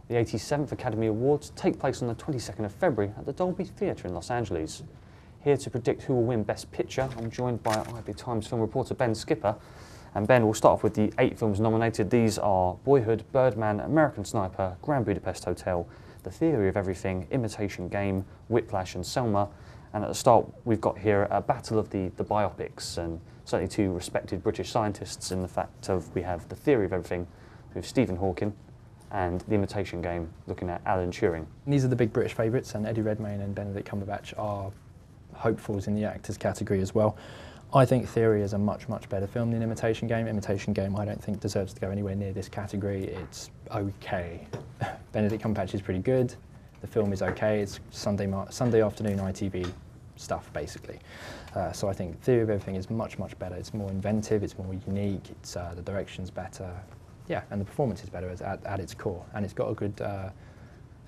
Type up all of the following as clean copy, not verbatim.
The 87th Academy Awards take place on the 22nd of February at the Dolby Theatre in Los Angeles. Here to predict who will win Best Picture, I'm joined by IBTimes film reporter Ben Skipper. And Ben, we'll start off with the 8 films nominated. These are Boyhood, Birdman, American Sniper, Grand Budapest Hotel, The Theory of Everything, Imitation Game, Whiplash and Selma. And at the start, we've got here a battle of the biopics, and certainly 2 respected British scientists in the fact of we have The Theory of Everything with Stephen Hawking and The Imitation Game looking at Alan Turing. These are the big British favourites, and Eddie Redmayne and Benedict Cumberbatch are hopefuls in the actors category as well. I think Theory is a much better film than Imitation Game. Imitation Game I don't think deserves to go anywhere near this category. It's okay. Benedict Cumberbatch is pretty good. The film is okay. It's Sunday afternoon ITV stuff basically. So I think Theory of Everything is much better. It's more inventive, it's more unique, it's, the direction's better. Yeah, and the performance is better at its core, and it's got a good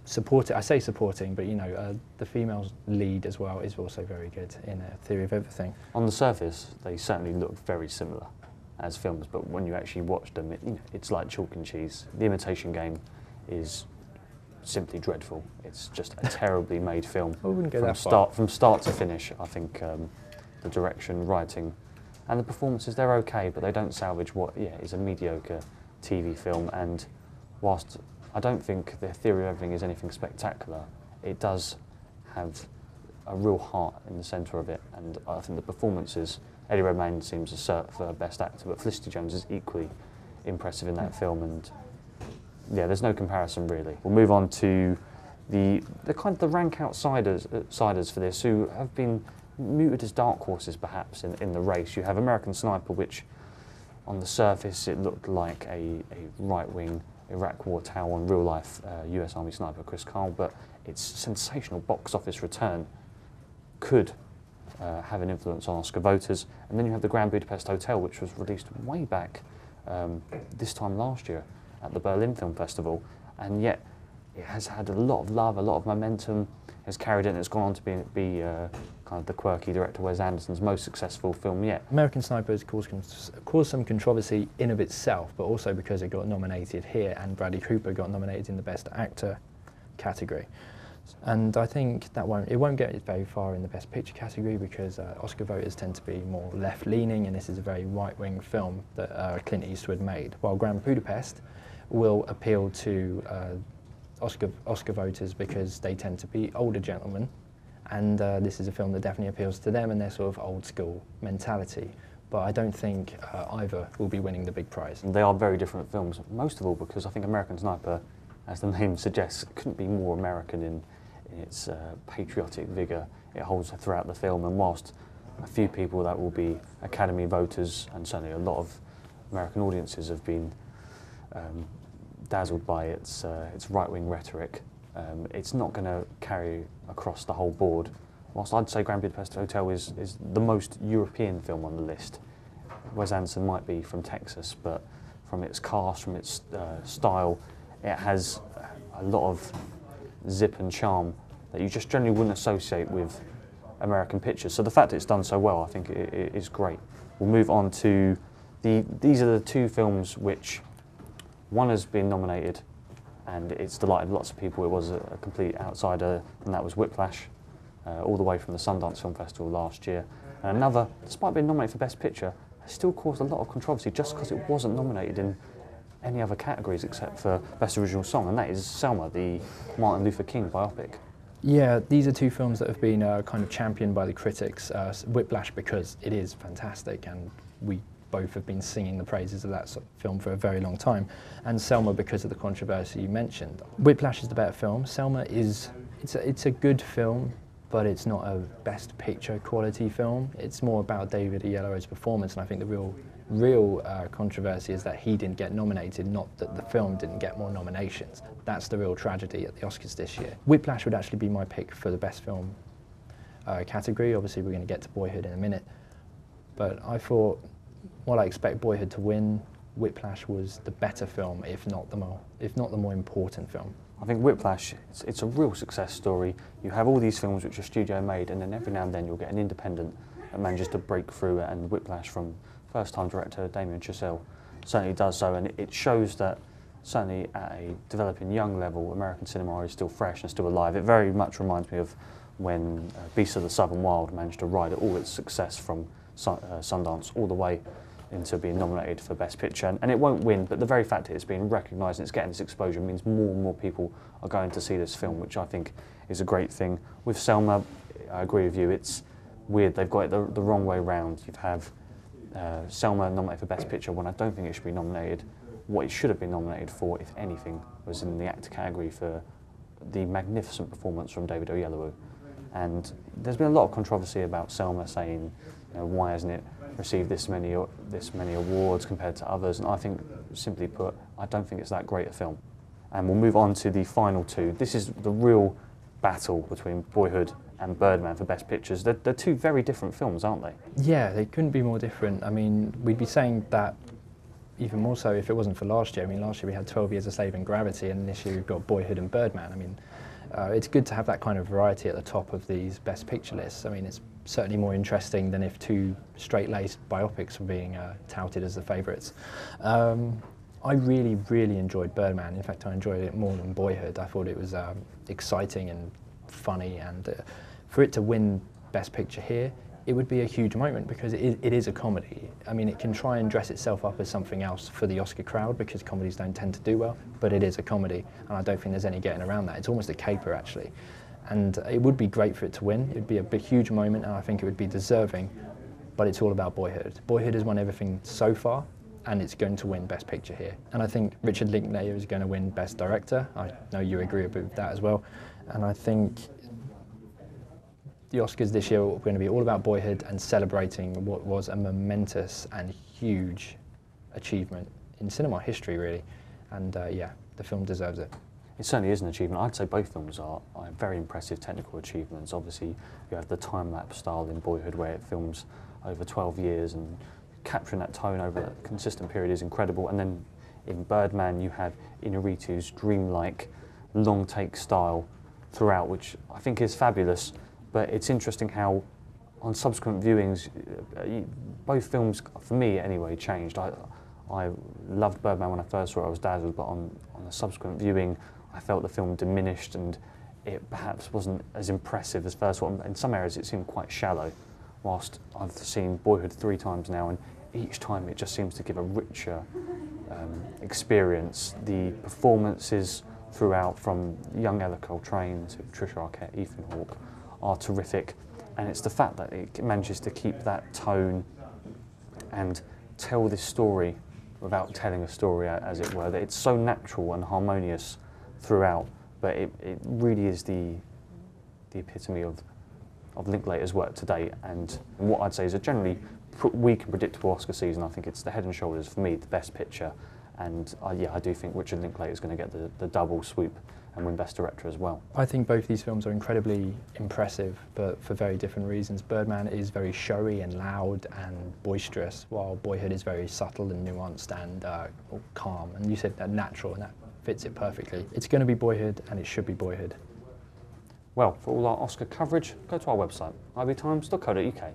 supporting. I say supporting, but you know, the female lead as well is also very good in Theory of Everything. On the surface, they certainly look very similar as films, but when you actually watch them, it's like chalk and cheese. The Imitation Game is simply dreadful. It's just a terribly made film. I wouldn't go that far. From start to finish. I think the direction, writing, and the performances, they're okay, but they don't salvage what is a mediocre TV film. And whilst I don't think The Theory of Everything is anything spectacular, it does have a real heart in the centre of it, and I think the performances, Eddie Redmayne seems to cert for Best Actor, but Felicity Jones is equally impressive in that film, and yeah, there's no comparison really. We'll move on to the rank outsiders for this, who have been mooted as dark horses perhaps in the race. You have American Sniper, which on the surface it looked like a right-wing Iraq War towel on real-life US Army sniper Chris Kyle, but its sensational box office return could have an influence on Oscar voters. And then you have the Grand Budapest Hotel, which was released way back this time last year at the Berlin Film Festival, and yet it has had a lot of love, a lot of momentum, has carried it, and it's gone on to be kind of the quirky director Wes Anderson's most successful film yet. American Sniper has caused some controversy in of itself, but also because it got nominated here, and Bradley Cooper got nominated in the Best Actor category. And I think it won't get very far in the Best Picture category, because Oscar voters tend to be more left-leaning, and this is a very right-wing film that Clint Eastwood made, while Grand Budapest will appeal to Oscar voters because they tend to be older gentlemen, and this is a film that definitely appeals to them and their sort of old school mentality. But I don't think either will be winning the big prize. They are very different films, most of all because I think American Sniper, as the name suggests, couldn't be more American in its patriotic vigour it holds throughout the film, and whilst a few people that will be Academy voters, and certainly a lot of American audiences have been dazzled by its right-wing rhetoric, it's not going to carry across the whole board. Whilst I'd say Grand Budapest Hotel is the most European film on the list, Wes Anderson might be from Texas, but from its cast, from its style, it has a lot of zip and charm that you just generally wouldn't associate with American pictures. So the fact that it's done so well, I think it is great. We'll move on to these are the 2 films which one has been nominated, and it's delighted lots of people. It was a complete outsider, and that was Whiplash, all the way from the Sundance Film Festival last year. And another, despite being nominated for Best Picture, has still caused a lot of controversy just because it wasn't nominated in any other categories except for Best Original Song, and that is Selma, the Martin Luther King biopic. Yeah, these are 2 films that have been kind of championed by the critics. Whiplash because it is fantastic, and we both have been singing the praises of that film for a very long time, and Selma because of the controversy you mentioned. Whiplash is the better film. Selma it's a good film, but it's not a Best Picture quality film. It's more about David Oyelowo's performance, and I think the real controversy is that he didn't get nominated, not that the film didn't get more nominations. That's the real tragedy at the Oscars this year. Whiplash would actually be my pick for the Best Film category. Obviously we're going to get to Boyhood in a minute, but I thought, while I expect Boyhood to win, Whiplash was the better film, if not the more important film. I think Whiplash, it's a real success story. You have all these films which are studio made, and then every now and then you'll get an independent that manages to break through, and Whiplash from first-time director Damien Chazelle certainly does so, and it shows that certainly at a developing young level, American cinema is still fresh and still alive. It very much reminds me of when Beasts of the Southern Wild managed to ride all its success from Sundance all the way into being nominated for Best Picture. And it won't win, but the very fact that it's being recognised and it's getting this exposure means more and more people are going to see this film, which I think is a great thing. With Selma, I agree with you, it's weird, they've got it the wrong way round. You have Selma nominated for Best Picture when I don't think it should be nominated. What it should have been nominated for, if anything, was in the actor category for the magnificent performance from David Oyelowo. And there's been a lot of controversy about Selma, saying, you know, why hasn't it received this many awards compared to others? And I think, simply put, I don't think it's that great a film. And we'll move on to the final two. This is the real battle between Boyhood and Birdman for Best Pictures. They're two very different films, aren't they? Yeah, they couldn't be more different. I mean, we'd be saying that even more so if it wasn't for last year. I mean, last year we had 12 Years a Slave and Gravity, and this year we've got Boyhood and Birdman. I mean, it's good to have that kind of variety at the top of these Best Picture lists. I mean, it's certainly more interesting than if two straight-laced biopics were being touted as the favourites. I really, really enjoyed Birdman. In fact, I enjoyed it more than Boyhood. I thought it was exciting and funny, and for it to win Best Picture here, it would be a huge moment because it is a comedy. I mean, it can try and dress itself up as something else for the Oscar crowd because comedies don't tend to do well, but it is a comedy, and I don't think there's any getting around that. It's almost a caper, actually. And it would be great for it to win. It would be a big, huge moment, and I think it would be deserving, but it's all about Boyhood. Boyhood has won everything so far, and it's going to win Best Picture here. And I think Richard Linklater is going to win Best Director. I know you agree with that as well. And I think the Oscars this year are going to be all about Boyhood and celebrating what was a momentous and huge achievement in cinema history, really. And yeah, the film deserves it. It certainly is an achievement. I'd say both films are very impressive technical achievements. Obviously, you have the time-lapse style in Boyhood where it films over 12 years, and capturing that tone over a consistent period is incredible. And then in Birdman, you have Inarritu's dreamlike long take style throughout, which I think is fabulous. But it's interesting how, on subsequent viewings, both films, for me anyway, changed. I loved Birdman when I first saw it, I was dazzled, but on a subsequent viewing, I felt the film diminished and it perhaps wasn't as impressive as first one. In some areas it seemed quite shallow, whilst I've seen Boyhood 3 times now, and each time it just seems to give a richer experience. The performances throughout, from young Ella Coltrane to Trisha Arquette, Ethan Hawke, are terrific, and it's the fact that it manages to keep that tone and tell this story without telling a story, as it were, that it's so natural and harmonious throughout, but it really is the epitome of Linklater's work to date, and what I'd say is a generally weak and predictable Oscar season. I think it's the head and shoulders, for me, the best picture, and yeah, I do think Richard Linklater is going to get the double swoop and win Best Director as well. I think both these films are incredibly impressive, but for very different reasons. Birdman is very showy and loud and boisterous, while Boyhood is very subtle and nuanced and calm. And you said that natural, and that fits it perfectly. It's going to be Boyhood, and it should be Boyhood. Well, for all our Oscar coverage, go to our website, IBTimes.co.uk.